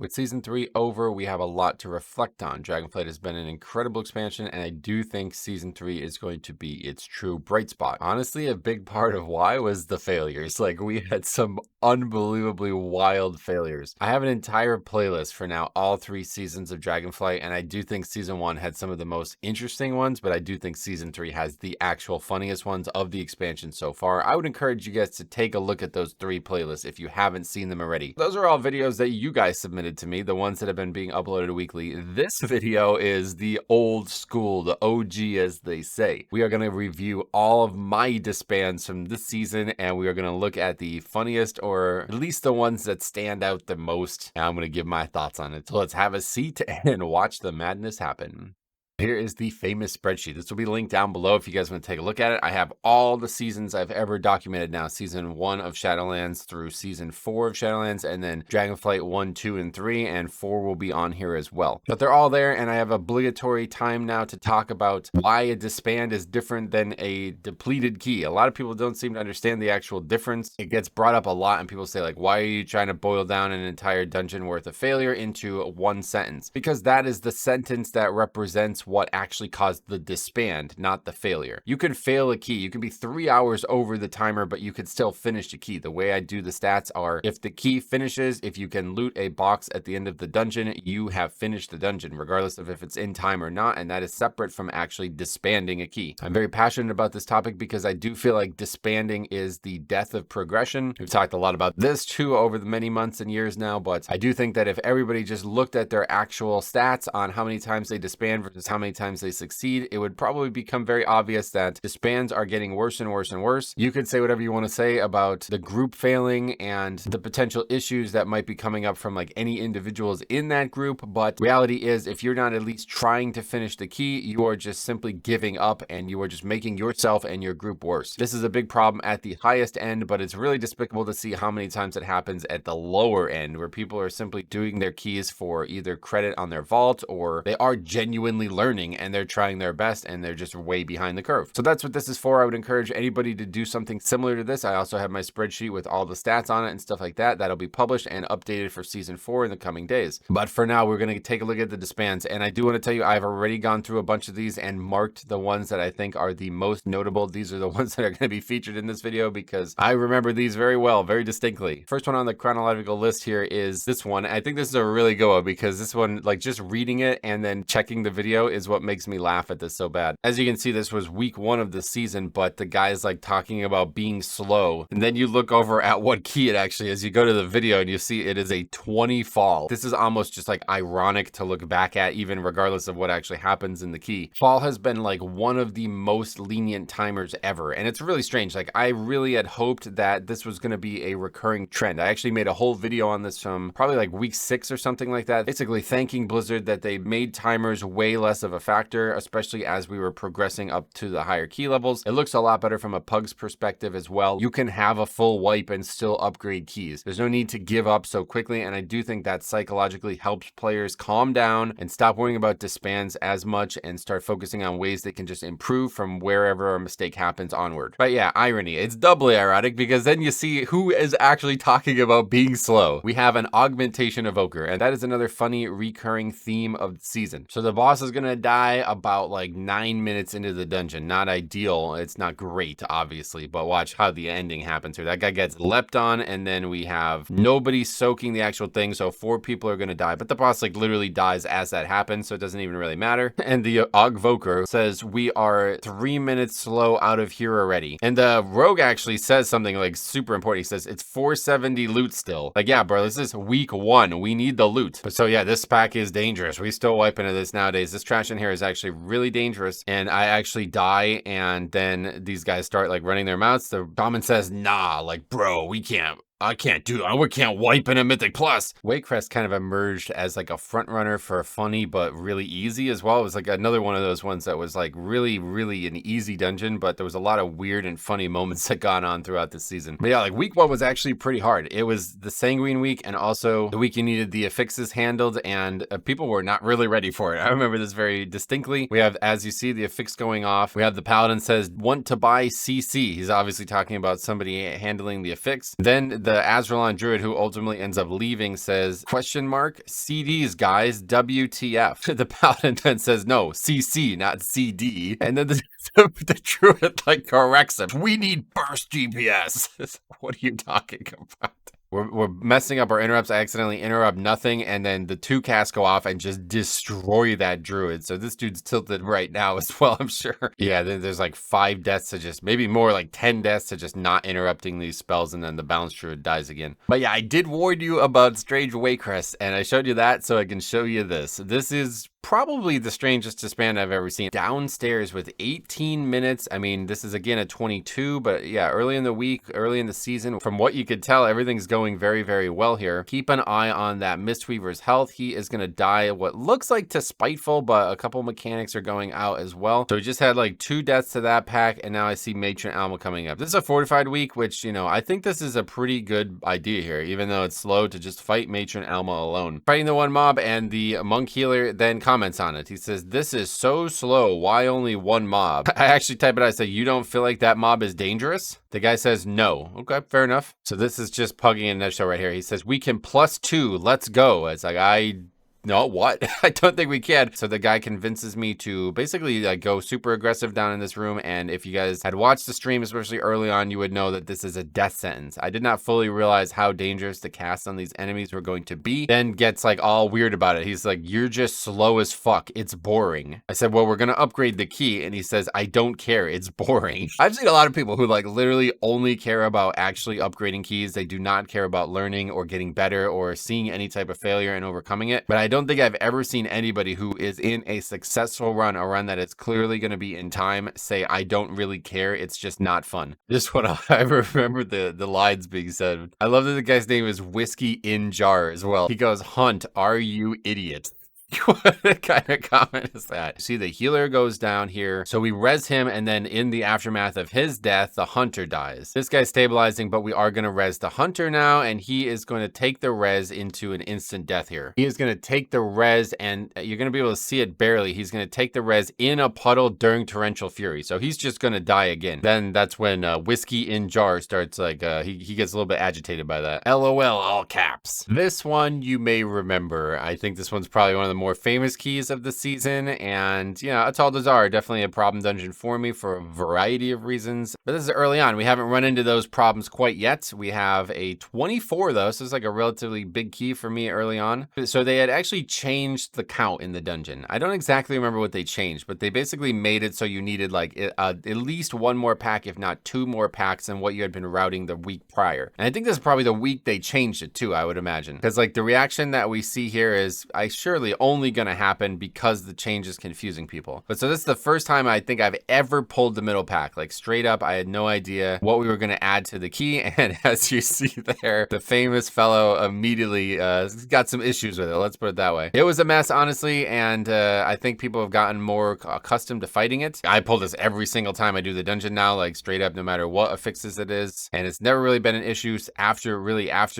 With Season 3 over, we have a lot to reflect on. Dragonflight has been an incredible expansion, and I do think Season 3 is going to be its true bright spot. Honestly, a big part of why was the failures. Like, we had some unbelievably wild failures. I have an entire playlist for now all 3 seasons of Dragonflight, and I do think Season 1 had some of the most interesting ones, but I do think Season 3 has the actual funniest ones of the expansion so far. I would encourage you guys to take a look at those 3 playlists if you haven't seen them already. Those are all videos that you guys submitted to me, the ones that have been being uploaded weekly. This video is the old school, the OG as they say. We are going to review all of my disbands from this season, and we are going to look at the funniest, or at least the ones that stand out the most, and I'm going to give my thoughts on it. So let's have a seat and watch the madness happen. Here is the famous spreadsheet. This will be linked down below if you guys want to take a look at it. I have all the seasons I've ever documented now. Season 1 of Shadowlands through Season 4 of Shadowlands, and then Dragonflight 1, 2, and 3, and 4 will be on here as well. But they're all there, and I have obligatory time now to talk about why a disband is different than a depleted key. A lot of people don't seem to understand the actual difference. It gets brought up a lot, and people say, like, why are you trying to boil down an entire dungeon worth of failure into one sentence? Because that is the sentence that represents what actually caused the disband, not the failure. You can fail a key. You can be 3 hours over the timer, but you could still finish the key. The way I do the stats are, if the key finishes, if you can loot a box at the end of the dungeon, you have finished the dungeon, regardless of if it's in time or not, and that is separate from actually disbanding a key. I'm very passionate about this topic because I do feel like disbanding is the death of progression. We've talked a lot about this too over the many months and years now, but I do think that if everybody just looked at their actual stats on how many times they disband versus how many times they succeed, it would probably become very obvious that disbands are getting worse and worse and worse. You could say whatever you want to say about the group failing and the potential issues that might be coming up from like any individuals in that group, but reality is if you're not at least trying to finish the key, you are just simply giving up and you are just making yourself and your group worse. This is a big problem at the highest end, but it's really despicable to see how many times it happens at the lower end where people are simply doing their keys for either credit on their vault or they are genuinely learning and they're trying their best and they're just way behind the curve. So that's what this is for. I would encourage anybody to do something similar to this. I also have my spreadsheet with all the stats on it and stuff like that. That'll be published and updated for Season 4 in the coming days. But for now, we're going to take a look at the disbands. And I do want to tell you, I've already gone through a bunch of these and marked the ones that I think are the most notable. These are the ones that are going to be featured in this video because I remember these very well, very distinctly. First one on the chronological list here is this one. I think this is a really good one because this one, like just reading it and then checking the video is what makes me laugh at this so bad. As you can see, this was week 1 of the season, but the guy's like talking about being slow. And then you look over at what key it actually is. You go to the video and you see it is a 20 fall. This is almost just like ironic to look back at, even regardless of what actually happens in the key. Fall has been like one of the most lenient timers ever. And it's really strange. Like I really had hoped that this was going to be a recurring trend. I actually made a whole video on this from probably like week 6 or something like that. Basically thanking Blizzard that they made timers way less of a factor, especially as we were progressing up to the higher key levels. It looks a lot better from a pug's perspective as well. You can have a full wipe and still upgrade keys. There's no need to give up so quickly, and I do think that psychologically helps players calm down and stop worrying about disbands as much and start focusing on ways they can just improve from wherever a mistake happens onward. But yeah, irony. It's doubly ironic because then you see who is actually talking about being slow. We have an augmentation evoker, and that is another funny recurring theme of the season. So the boss is gonna die about like 9 minutes into the dungeon. Not ideal. It's not great, obviously, but watch how the ending happens here. That guy gets leapt on, and then we have nobody soaking the actual thing, so 4 people are gonna die. But the boss like literally dies as that happens, so it doesn't even really matter. And the Augvoker says we are 3 minutes slow out of here already. And the rogue actually says something like super important. He says it's 470 loot still. Like, yeah, bro, this is week 1. We need the loot. But so yeah, this pack is dangerous. We still wipe into this nowadays. This trash in here is actually really dangerous, and I actually die, and then these guys start like running their mouths. The shaman says, nah, like, bro, I can't do that. We can't wipe in a Mythic Plus. Wakecrest kind of emerged as like a front runner for a funny but really easy as well. It was like another one of those ones that was like really an easy dungeon, but there was a lot of weird and funny moments that got on throughout the season. But yeah, like week 1 was actually pretty hard. It was the Sanguine week and also the week you needed the affixes handled, and people were not really ready for it. I remember this very distinctly. We have, as you see, the affix going off. We have the Paladin says, want to buy CC. He's obviously talking about somebody handling the affix. Then the Azralan Druid, who ultimately ends up leaving, says, question mark, CDs, guys, WTF. The Paladin then says, no, CC, not CD. And then the Druid like corrects him. We need burst DPS. What are you talking about? We're messing up our interrupts. I accidentally interrupt nothing, and then the 2 casts go off and just destroy that druid. So this dude's tilted right now as well, I'm sure. Yeah, then there's like 5 deaths to just, maybe more, like 10 deaths to just not interrupting these spells, and then the balanced druid dies again. But yeah, I did warn you about Strange Waycrest, and I showed you that so I can show you this. This is probably the strangest disband I've ever seen. Downstairs with 18 minutes. I mean, this is again a 22, but yeah, early in the week, early in the season. From what you could tell, everything's going very, very well here. Keep an eye on that Mistweaver's health. He is going to die what looks like to Spiteful, but a couple mechanics are going out as well. So we just had like 2 deaths to that pack, and now I see Matron Alma coming up. This is a fortified week, which, you know, I think this is a pretty good idea here, even though it's slow to just fight Matron Alma alone. Fighting the 1 mob, and the monk healer then comments on it. He says, this is so slow. Why only 1 mob? I actually type it. I say, you don't feel like that mob is dangerous? The guy says, no. Okay, fair enough. So this is just pugging in a nutshell right here. He says, we can +2. Let's go. It's like, no, what? I don't think we can. So the guy convinces me to basically like go super aggressive down in this room. And if you guys had watched the stream, especially early on, you would know that this is a death sentence. I did not fully realize how dangerous the cast on these enemies were going to be. Then gets like all weird about it. He's like, you're just slow as fuck. It's boring. I said, well, we're going to upgrade the key. And he says, I don't care. It's boring. I've seen a lot of people who like literally only care about actually upgrading keys. They do not care about learning or getting better or seeing any type of failure and overcoming it. But I don't think I've ever seen anybody who is in a successful run, a run that is clearly going to be in time, say, I don't really care. It's just not fun. Just what I remember the lines being said. I love that the guy's name is Whiskey in Jar as well. He goes, Hunt, are you idiot? What kind of comment is that? See, the healer goes down here. So we res him, and then in the aftermath of his death, the hunter dies. This guy's stabilizing, but we are going to res the hunter now, and he is going to take the res into an instant death here. He is going to take the res, and you're going to be able to see it barely. He's going to take the res in a puddle during Torrential Fury. So he's just going to die again. Then that's when Whiskey in Jar starts like, he gets a little bit agitated by that. LOL, all caps. This one you may remember. I think this one's probably one of the more famous keys of the season, and yeah, Atal Dazar, definitely a problem dungeon for me for a variety of reasons, but this is early on. We haven't run into those problems quite yet. We have a 24 though, so it's like a relatively big key for me early on. So they had actually changed the count in the dungeon. I don't exactly remember what they changed, but they basically made it so you needed like at least 1 more pack, if not 2 more packs than what you had been routing the week prior. And I think this is probably the week they changed it too, I would imagine, because like the reaction that we see here is I surely only going to happen because the change is confusing people. But so this is the first time I think I've ever pulled the middle pack. Like straight up, I had no idea what we were going to add to the key. And as you see there, the famous fellow immediately got some issues with it. Let's put it that way. It was a mess, honestly. And I think people have gotten more accustomed to fighting it. I pull this every single time I do the dungeon now, like straight up, no matter what affixes it is. And it's never really been an issue after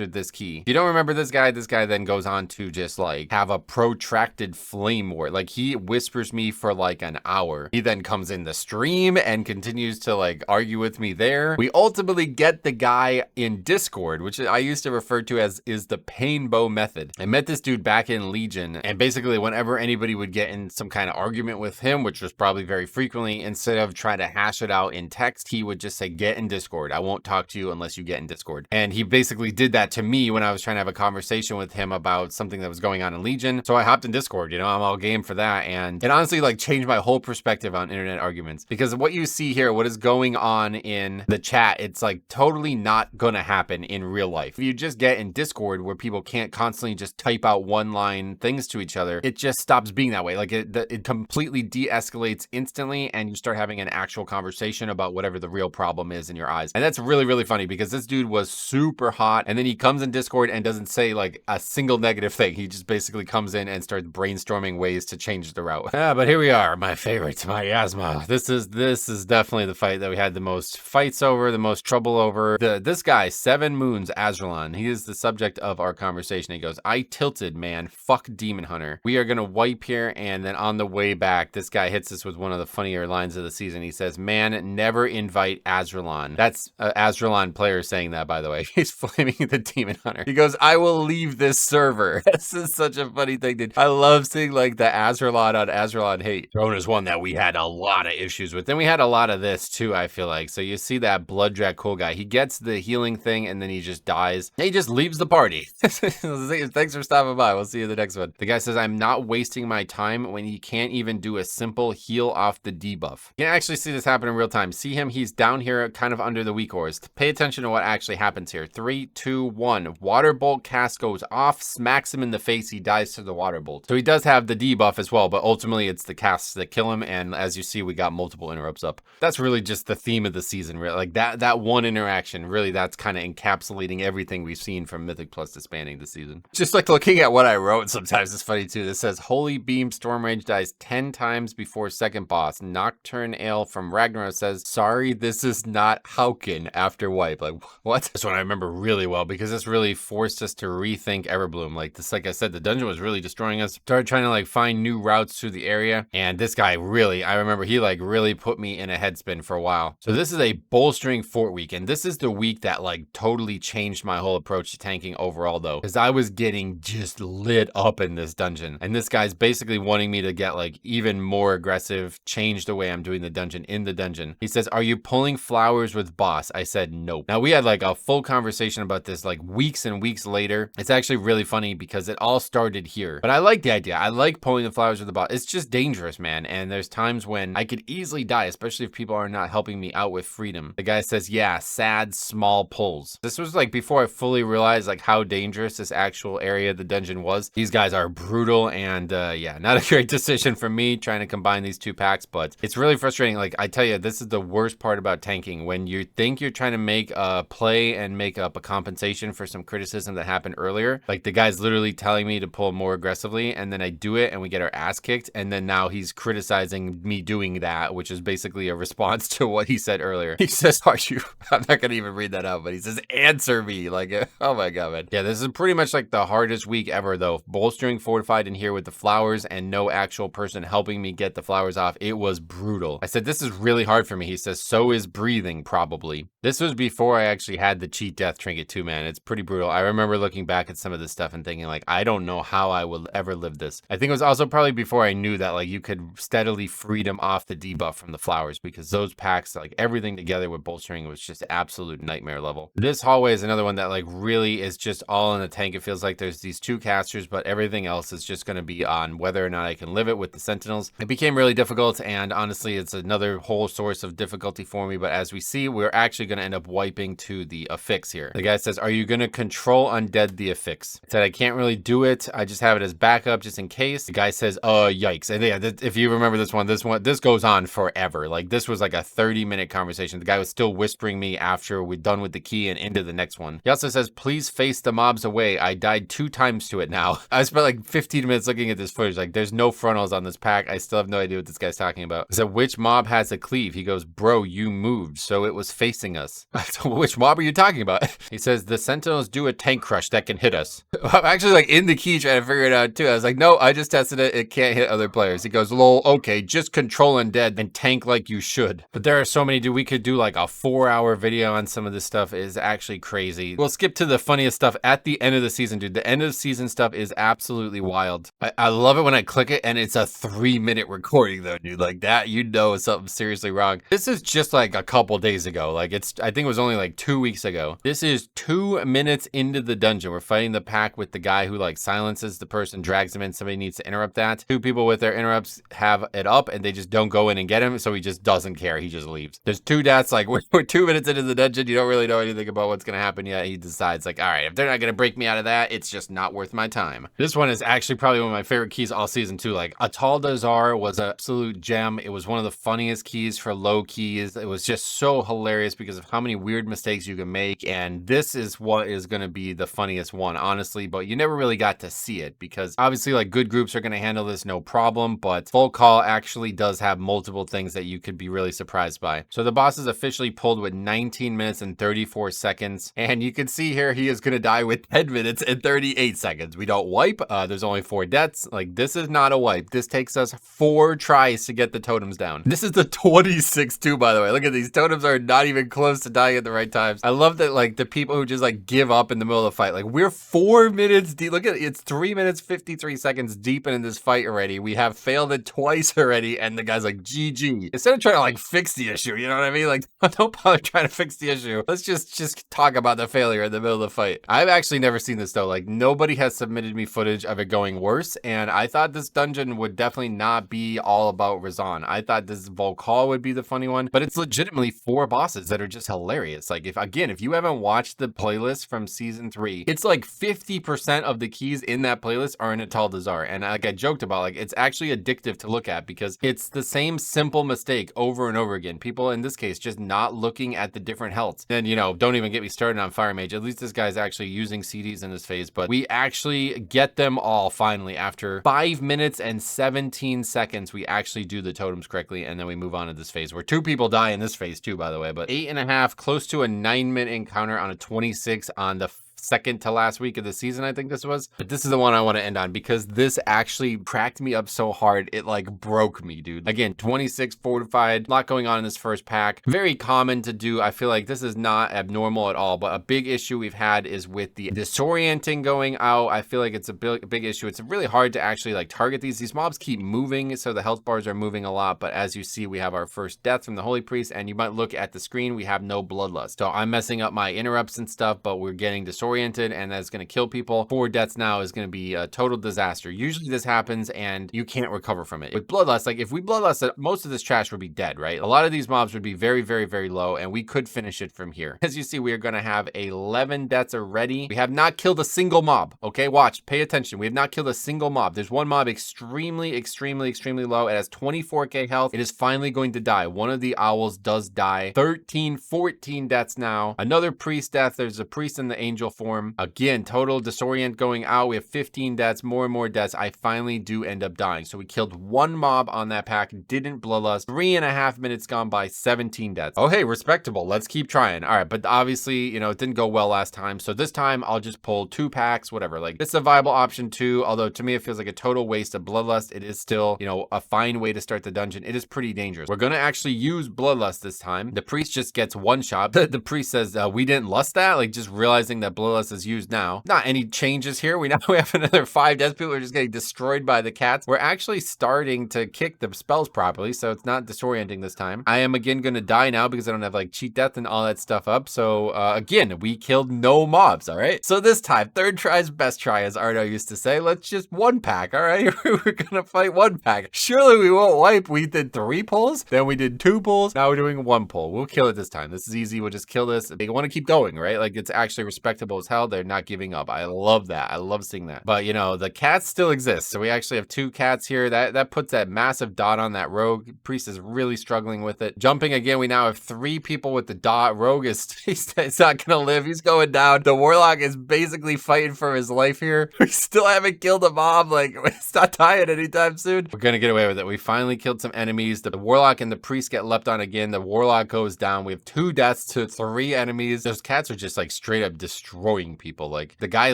this key. If you don't remember this guy then goes on to just like have a protracted flame war. Like he whispers me for like an hour. He then comes in the stream and continues to like argue with me there. We ultimately get the guy in Discord, which I used to refer to as is the pain bow method. I met this dude back in Legion, and basically whenever anybody would get in some kind of argument with him, which was probably very frequently, instead of trying to hash it out in text, he would just say, get in Discord. I won't talk to you unless you get in Discord. And he basically did that to me when I was trying to have a conversation with him about something that was going on in Legion. So I hopped in Discord, you know, I'm all game for that. And it honestly like changed my whole perspective on internet arguments, because what you see here, what is going on in the chat, it's like totally not gonna happen in real life. If you just get in Discord where people can't constantly just type out one line things to each other, it just stops being that way. Like it completely de-escalates instantly, and you start having an actual conversation about whatever the real problem is in your eyes. And that's really, really funny, because this dude was super hot, and then he comes in Discord and doesn't say like a single negative thing. He just basically comes in and starts starts brainstorming ways to change the route. But here we are, my favorite, my Asma. This is definitely the fight that we had the most fights over, the most trouble over. This guy, 7 Moons Azralan, he is the subject of our conversation. He goes, I tilted, man. Fuck Demon Hunter. We are gonna wipe here, and then on the way back, this guy hits us with one of the funnier lines of the season. He says, man, never invite Azralan. That's Azralan player saying that, by the way. He's flaming the Demon Hunter. He goes, I will leave this server. This is such a funny thing, dude. I love seeing like the Azralan on Azralan hate. Throne is one that we had a lot of issues with. Then we had a lot of this too, I feel like. So you see that Blood Dracul guy. He gets the healing thing and then he just dies. He just leaves the party. Thanks for stopping by. We'll see you in the next one. The guy says, I'm not wasting my time when he can't even do a simple heal off the debuff. You can actually see this happen in real time. See him? He's down here kind of under the weak ores. Pay attention to what actually happens here. 3, 2, 1. Water bolt cast goes off, smacks him in the face. He dies to the water bolt. So he does have the debuff as well, but ultimately it's the casts that kill him. And as you see, we got multiple interrupts up. That's really just the theme of the season. Really. Like that one interaction, really, that's kind of encapsulating everything we've seen from Mythic Plus disbanding this season. Just like looking at what I wrote, sometimes it's funny too. This says, Holy Beam Storm Rage dies 10 times before second boss. Nocturne Ale from Ragnarok says, sorry, this is not Hauken after wipe. Like, what? This one I remember really well because this really forced us to rethink Everbloom. Like this, like I said, the dungeon was really destroying us. Started trying to like find new routes through the area. And this guy really, I remember he like really put me in a headspin for a while. So this is a bolstering fort week. And this is the week that like totally changed my whole approach to tanking overall though. Because I was getting just lit up in this dungeon. And this guy's basically wanting me to get like even more aggressive, change the way I'm doing the dungeon in the dungeon. He says, are you pulling flowers with boss? I said, nope. Now we had like a full conversation about this like weeks and weeks later. It's actually really funny because it all started here. But I like the idea. I like pulling the flowers with the boss. It's just dangerous, man. And there's times when I could easily die, especially if people are not helping me out with freedom. The guy says, yeah, sad, small pulls. This was like before I fully realized like how dangerous this actual area of the dungeon was. These guys are brutal and yeah, not a great decision for me trying to combine these two packs, but it's really frustrating. Like I tell you, this is the worst part about tanking. When you think you're trying to make a play and make up a compensation for some criticism that happened earlier, like the guy's literally telling me to pull more aggressively and then I do it and we get our ass kicked, and then now he's criticizing me doing that, which is basically a response to what he said earlier. He says, are you, I'm not gonna even read that out, but he says, answer me. Like, oh my god, man. Yeah, this is pretty much like the hardest week ever though. Bolstering fortified in here with the flowers and no actual person helping me get the flowers off. It was brutal. I said, this is really hard for me. He says, so is breathing probably. This was before I actually had the cheat death trinket too, man. It's pretty brutal. I remember looking back at some of this stuff and thinking like, I don't know how I will ever live this. I think it was also probably before I knew that like you could steadily freedom off the debuff from the flowers, because those packs, like everything together with bolstering was just absolute nightmare level. This hallway is another one that like really is just all in the tank. It feels like there's these 2 casters, but everything else is just going to be on whether or not I can live it with the sentinels. It became really difficult, and honestly, it's another whole source of difficulty for me. But as we see, we're actually going to end up wiping to the affix here. The guy says, are you going to control undead the affix? I said, I can't really do it. I just have it as backup just in case. The guy says, yikes. And yeah, if you remember this goes on forever. Like this was like a 30-minute conversation. The guy was still whispering me after we're done with the key and into the next one. He also says, please face the mobs away. I died 2 times to it now. I spent like 15 minutes looking at this footage. Like there's no frontals on this pack. I still have no idea what this guy's talking about. I said, which mob has a cleave? He goes, bro, you moved, so it was facing us. So which mob are you talking about? He says, the sentinels do a tank crush that can hit us. I'm actually like in the key trying to figure it out too. I was like, no, I just tested it. It can't hit other players. He goes, lol, okay, just control undead and tank like you should. But there are so many, dude. We could do like a 4-hour video on some of this stuff. Is actually crazy. We'll skip to the funniest stuff at the end of the season, dude. The end of the season stuff is absolutely wild. I love it when I click it and it's a 3-minute recording though, dude. Like that, you know something's seriously wrong. This is just like a couple days ago. Like I think it was only like 2 weeks ago. This is 2 minutes into the dungeon. We're fighting the pack with the guy who like silences the person, drags him in. Somebody needs to interrupt that. 2 people with their interrupts have it up and they just don't go in and get him. So he just doesn't care. He just leaves. There's 2 deaths. Like we're 2 minutes into the dungeon. You don't really know anything about what's going to happen yet. He decides like, all right, if they're not going to break me out of that, it's just not worth my time. This one is actually probably one of my favorite keys all season too. Like Atal Dazar was an absolute gem. It was one of the funniest keys for low keys. It was just so hilarious because of how many weird mistakes you can make. And this is what is going to be the funniest one, honestly, but you never really got to see it because Obviously, like good groups are going to handle this no problem, but full call actually does have multiple things that you could be really surprised by. So the boss is officially pulled with 19 minutes and 34 seconds. And you can see here he is going to die with 10 minutes and 38 seconds. We don't wipe. There's only 4 deaths. Like, this is not a wipe. This takes us 4 tries to get the totems down. This is the 26 too, by the way. Look at these totems are not even close to dying at the right times. I love that, like, the people who just like give up in the middle of the fight. Like, we're 4 minutes deep. Look at it. It's 3 minutes 53 seconds deep in this fight already. We have failed it twice already, and the guy's like, GG. Instead of trying to like fix the issue, you know what I mean? Like, don't bother trying to fix the issue. Let's just talk about the failure in the middle of the fight. I've actually never seen this though. Like, nobody has submitted me footage of it going worse, and I thought this dungeon would definitely not be all about Razan. I thought this Volcall would be the funny one, but it's legitimately 4 bosses that are just hilarious. Like, if you haven't watched the playlist from season 3, it's like 50% of the keys in that playlist are in Atal Dazar. And like I joked about, like, it's actually addictive to look at because it's the same simple mistake over and over again. People in this case just not looking at the different healths. And, you know, don't even get me started on Fire Mage. At least this guy's actually using CDs in this phase, but we actually get them all finally after 5 minutes and 17 seconds. We actually do the totems correctly, and then we move on to this phase where 2 people die in this phase too, by the way. But 8.5, close to a 9-minute encounter on a 26 on the second to last week of the season, I think this was. But this is the one I want to end on because this actually cracked me up so hard it like broke me, dude. Again, 26 fortified, a lot going on in this first pack. Very common to do. I feel like this is not abnormal at all, but a big issue we've had is with the disorienting going out. I feel like it's a big issue. It's really hard to actually like target these mobs keep moving, so the health bars are moving a lot. But as you see, we have our first death from the Holy Priest, and you might look at the screen, we have no bloodlust. So I'm messing up my interrupts and stuff, but we're getting disoriented, and that's going to kill people. 4 deaths now is going to be a total disaster. Usually this happens and you can't recover from it. With bloodlust, like if we bloodlust, most of this trash would be dead, right? A lot of these mobs would be very, very, very low, and we could finish it from here. As you see, we are going to have 11 deaths already. We have not killed a single mob. Okay, watch, pay attention. We have not killed a single mob. There's one mob extremely, extremely, extremely low. It has 24k health. It is finally going to die. One of the owls does die. 13, 14 deaths now. Another priest death. There's a priest in the angel form. Again, total disorient going out. We have 15 deaths, more and more deaths. I finally do end up dying. So we killed 1 mob on that pack, didn't bloodlust. 3.5 minutes gone by, 17 deaths. Oh, hey, respectable. Let's keep trying. All right, but obviously, you know, it didn't go well last time. So this time I'll just pull 2 packs, whatever. Like, this is a viable option too, although to me it feels like a total waste of bloodlust. It is still, you know, a fine way to start the dungeon. It is pretty dangerous. We're going to actually use bloodlust this time. The priest just gets 1 shot. The priest says, we didn't lust that? Like, just realizing that bloodlust is used now. Not any changes here. We have another 5 deaths. People are just getting destroyed by the cats. We're actually starting to kick the spells properly, so it's not disorienting this time. I am again going to die now because I don't have like cheat death and all that stuff up. So again, we killed no mobs. All right. So this time, 3rd try's best try, as Arno used to say. Let's just 1 pack. All right. We're gonna fight 1 pack. Surely we won't wipe. We did 3 pulls, then we did 2 pulls. Now we're doing 1 pull. We'll kill it this time. This is easy. We'll just kill this. They want to keep going, right? Like, it's actually respectable as hell. They're not giving up. I love that. I love seeing that. But you know, the cats still exist. So we actually have 2 cats here. That puts that massive dot on that rogue. Priest is really struggling with it. Jumping again, we now have 3 people with the dot. Rogue is he's not gonna live. He's going down. The warlock is basically fighting for his life here. We still haven't killed a mob. Like, it's not dying anytime soon. We're gonna get away with it. We finally killed some enemies. The warlock and the priest get leapt on again. The warlock goes down. We have 2 deaths to 3 enemies. Those cats are just like straight up destroying people. Like, the guy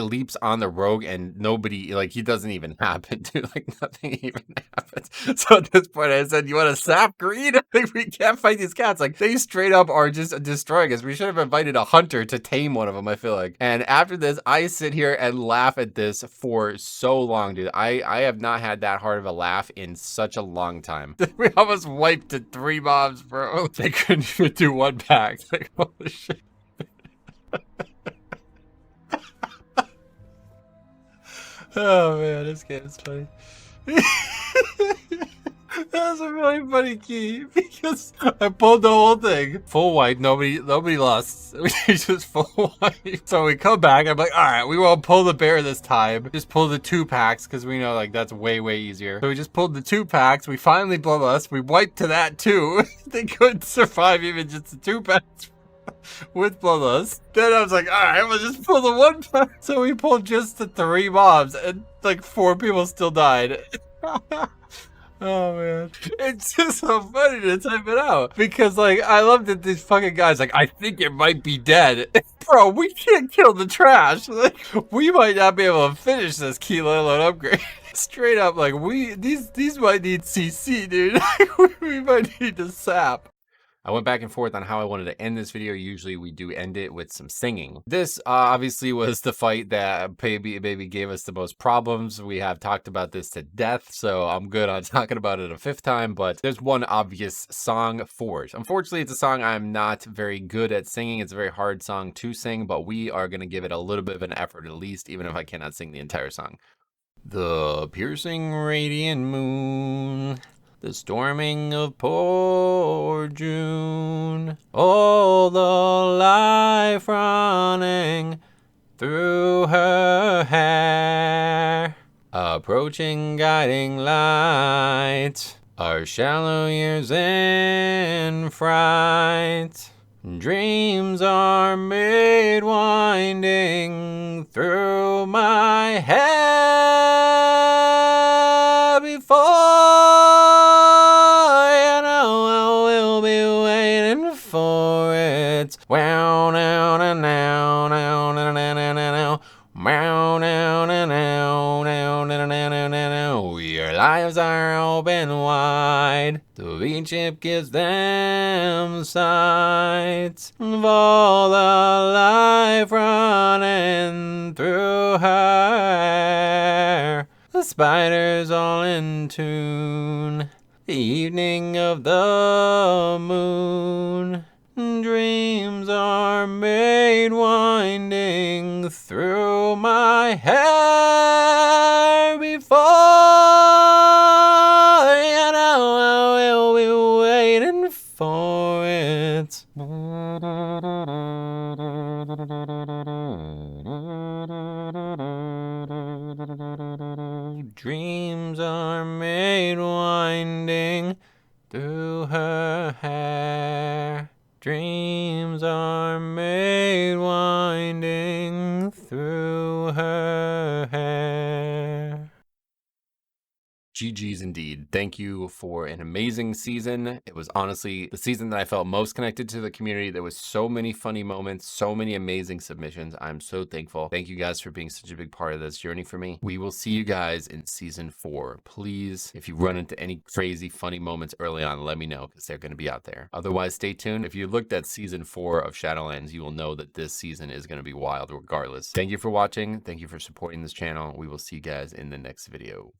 leaps on the rogue and nobody, like, he doesn't even happen, dude. Like, nothing even happens. So at this point I said, you want to sap green? Like, we can't fight these cats. Like, they straight up are just destroying us. We should have invited a hunter to tame one of them, I feel like. And after this, I sit here and laugh at this for so long, dude. I have not had that hard of a laugh in such a long time. We almost wiped to 3 mobs, bro. They couldn't even do 1 pack. Like, holy shit. Oh man, this game is funny. That was a really funny key because I pulled the whole thing. Full wipe, nobody lost. We just full wipe. So we come back, I'm like, all right, we won't pull the bear this time. Just pull the 2 packs because we know like that's way, way easier. So we just pulled the 2 packs. We finally bloodlust. We wiped to that too. They couldn't survive even just the 2 packs. with Bloodlust. Then I was like, all right, we'll just pull the one pack. So we pulled just the 3 mobs, and like 4 people still died. Oh man, it's just so funny to type it out because like I love that these fucking guys like I think it might be dead, bro. We can't kill the trash. Like we might not be able to finish this key let alone upgrade. Straight up, like these might need CC, dude. We might need to sap. I went back and forth on how I wanted to end this video. Usually we do end it with some singing. This obviously was the fight that Baby gave us the most problems. We have talked about this to death, so I'm good on talking about it a 5th time, but there's one obvious song for it. Unfortunately, it's a song I'm not very good at singing. It's a very hard song to sing, but we are going to give it a little bit of an effort at least, even if I cannot sing the entire song. The piercing radiant moon, the storming of poor June, all the life running through her hair, approaching guiding light, our shallow years in fright. Dreams are made winding through my hair before you know I will be waiting for it. Wow, now, now, now, now, now, now, now, now. Meow, now, now, now, now, now, now, now, now. Your lives are open wide. The beach ship gives them sight of all the life running through her hair. The spiders all in tune. The evening of the moon. Dreams are made winding through my hair before you know I will be waiting for it. Dreams are made winding through her hair. Dreams are made winding through her hair. GG's indeed. Thank you for an amazing season. It was honestly the season that I felt most connected to the community. There was so many funny moments, so many amazing submissions. I'm so thankful. Thank you guys for being such a big part of this journey for me. We will see you guys in season 4. Please, if you run into any crazy funny moments early on, let me know because they're going to be out there. Otherwise, stay tuned. If you looked at season 4 of Shadowlands, you will know that this season is going to be wild regardless. Thank you for watching. Thank you for supporting this channel. We will see you guys in the next video.